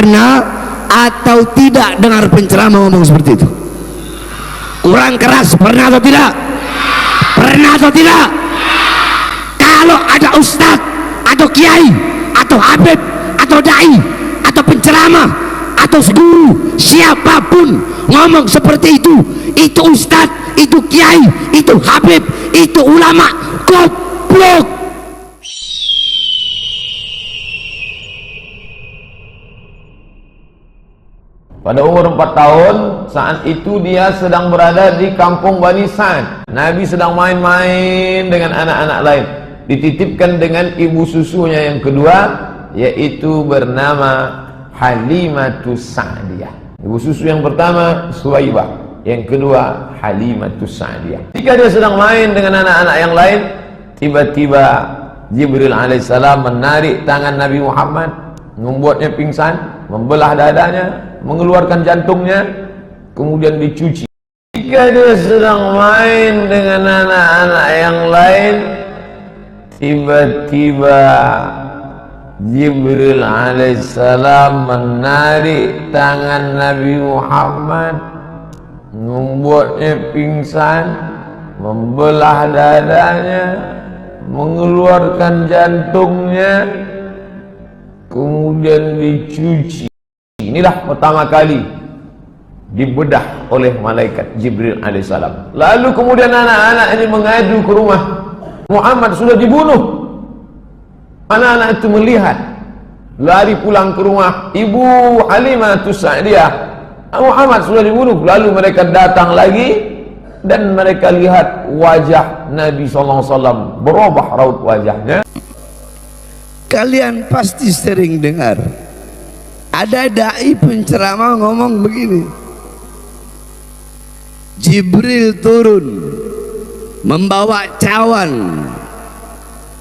pernah atau tidak dengar penceramah ngomong seperti itu? Kurang keras, pernah atau tidak? Pernah atau tidak? Kalau ada ustadz atau kiai atau habib atau dai atau penceramah atau guru siapapun ngomong seperti itu ustadz, itu kiai, itu habib, itu ulama, goblok. Pada umur 4 tahun, saat itu dia sedang berada di kampung Bani Sa'ad. Nabi sedang main-main dengan anak-anak lain. Dititipkan dengan ibu susunya yang kedua, yaitu bernama Halimatus Sa'diyah. Ibu susu yang pertama Suwaibah, yang kedua Halimatus Sa'diyah. Ketika dia sedang main dengan anak-anak yang lain, tiba-tiba Jibril alaihissalam menarik tangan Nabi Muhammad, membuatnya pingsan, membelah dadanya, mengeluarkan jantungnya, kemudian dicuci. Jika dia sedang main dengan anak-anak yang lain, tiba-tiba Jibril alaihissalam menarik tangan Nabi Muhammad, membuatnya pingsan, membelah dadanya, mengeluarkan jantungnya, kemudian dicuci. Inilah pertama kali dibedah oleh malaikat Jibril alaihissalam. Lalu kemudian anak-anak ini mengadu ke rumah Muhammad, sudah dibunuh. Anak-anak itu melihat, lari pulang ke rumah ibu Halimatus Sa'diyah, Muhammad sudah dibunuh. Lalu mereka datang lagi dan mereka lihat wajah Nabi SAW berubah raut wajahnya. Kalian pasti sering dengar ada dai penceramah ngomong begini, Jibril turun membawa cawan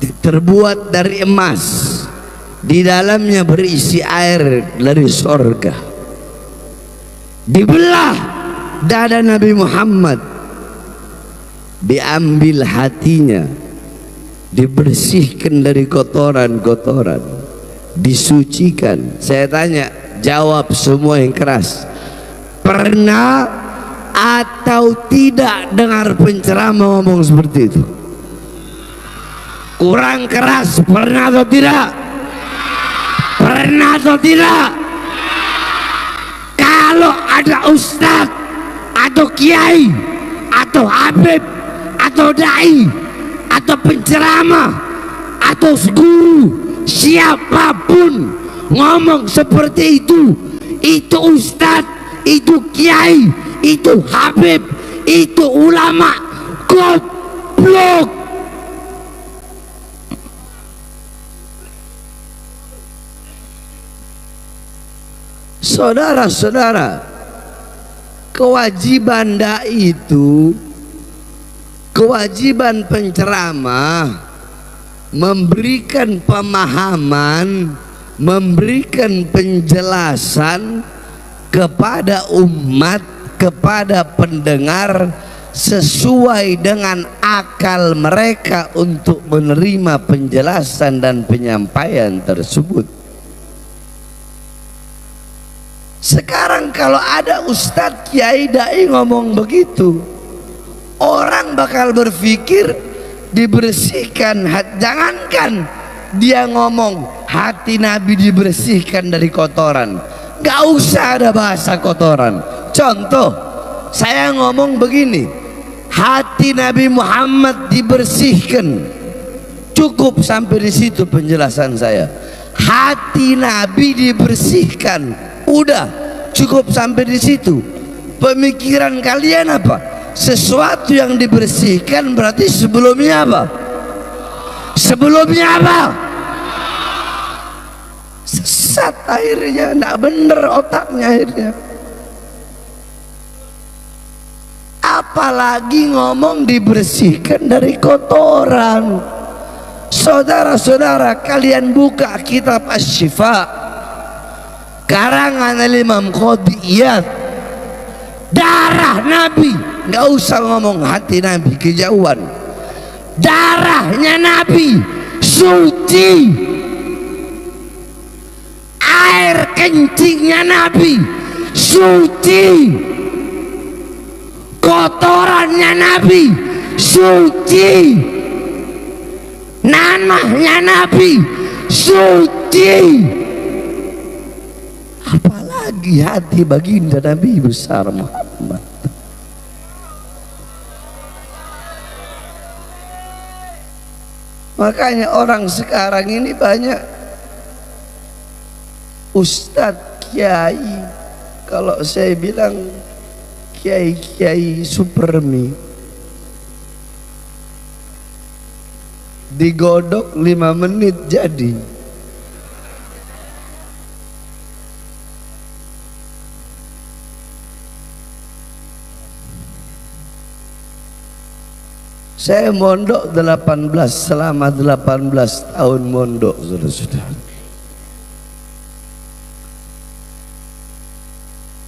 terbuat dari emas, di dalamnya berisi air dari surga. Dibelah dada Nabi Muhammad, diambil hatinya, dibersihkan dari kotoran-kotoran, disucikan. Saya tanya, jawab semua yang keras. Pernah atau tidak dengar penceramah ngomong seperti itu? Kurang keras, pernah atau tidak? Pernah atau tidak? Kalau ada ustadz atau kiai atau habib atau dai atau penceramah atau guru siapapun ngomong seperti itu ustadz, itu kiai, itu habib, itu ulama, goblok. Saudara-saudara, kewajiban dai itu, kewajiban penceramah memberikan pemahaman, memberikan penjelasan kepada umat, kepada pendengar sesuai dengan akal mereka untuk menerima penjelasan dan penyampaian tersebut. Sekarang kalau ada ustadz, kiai, dai ngomong begitu, orang bakal berpikir dibersihkan hati. Jangankan dia ngomong hati Nabi dibersihkan dari kotoran, gak usah ada bahasa kotoran. Contoh, saya ngomong begini, hati Nabi Muhammad dibersihkan, cukup sampai di situ penjelasan saya. Hati Nabi dibersihkan, udah cukup sampai di situ. Pemikiran kalian apa? Sesuatu yang dibersihkan berarti sebelumnya apa? Sebelumnya apa? Sesat akhirnya, enggak bener otaknya akhirnya. Apalagi ngomong dibersihkan dari kotoran. Saudara-saudara, kalian buka kitab Asy-Syifa karangan Imam Qadhi Iyad, darah Nabi, nggak usah ngomong hati Nabi, kejauhan. Darahnya Nabi suci, air kencingnya Nabi suci, kotorannya Nabi suci, nanahnya Nabi suci, apalagi hati baginda Nabi besar Muhammad. Makanya orang sekarang ini banyak ustadz, kiai, kalau saya bilang kiai-kiai supermi, digodok 5 menit jadi. Saya mondok 18, selama 18 tahun mondok, saudara-saudara.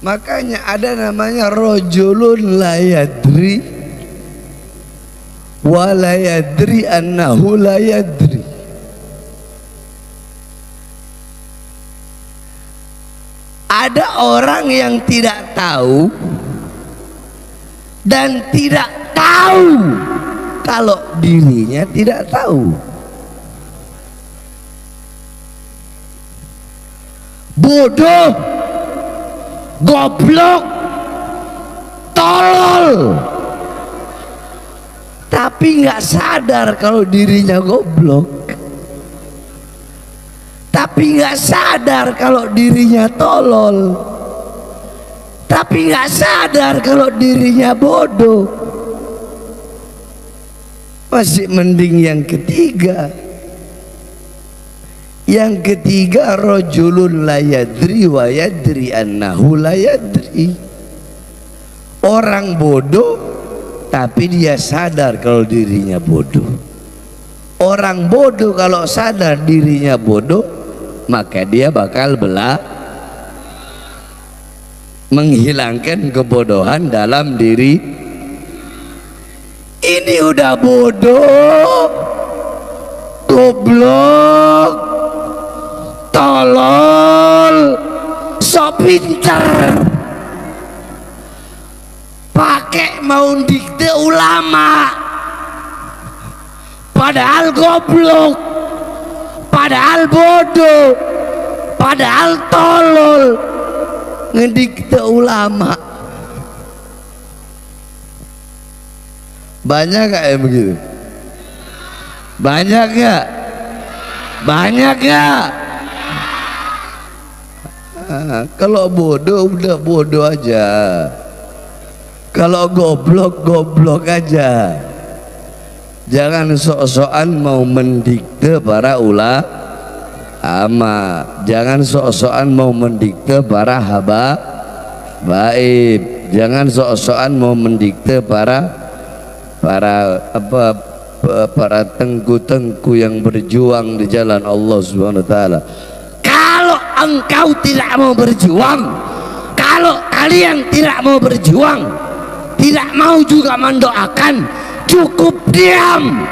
Makanya ada namanya rojulun la yadri wa la yadri annahu la yadri. Ada orang yang tidak tahu dan tidak tahu kalau dirinya tidak tahu. Bodoh, goblok, tolol, tapi nggak sadar kalau dirinya goblok, tapi nggak sadar kalau dirinya tolol, tapi nggak sadar kalau dirinya bodoh. Masih mending yang ketiga. Yang ketiga, rajulun la yadri wa yadri annahu la yadri. Orang bodoh tapi dia sadar kalau dirinya bodoh. Orang bodoh kalau sadar dirinya bodoh, maka dia bakal menghilangkan kebodohan dalam diri. Ini udah bodoh, goblok, tolol, sok pinter, pakai mau dikte ulama, padahal goblok, padahal bodoh, padahal tolol, ngedikte ulama. Banyak gak yang begitu? Banyak gak? Banyak gak? Kalau bodoh udah bodoh aja, kalau goblok goblok aja. Jangan sok-sokan mau mendikte para ulama, jangan sok-sokan mau mendikte para habaib, jangan sok-sokan mau mendikte para tengku-tengku yang berjuang di jalan Allah Subhanahu wa taala. Kalau engkau tidak mau berjuang, kalau kalian tidak mau berjuang, tidak mau juga mendoakan, cukup diam.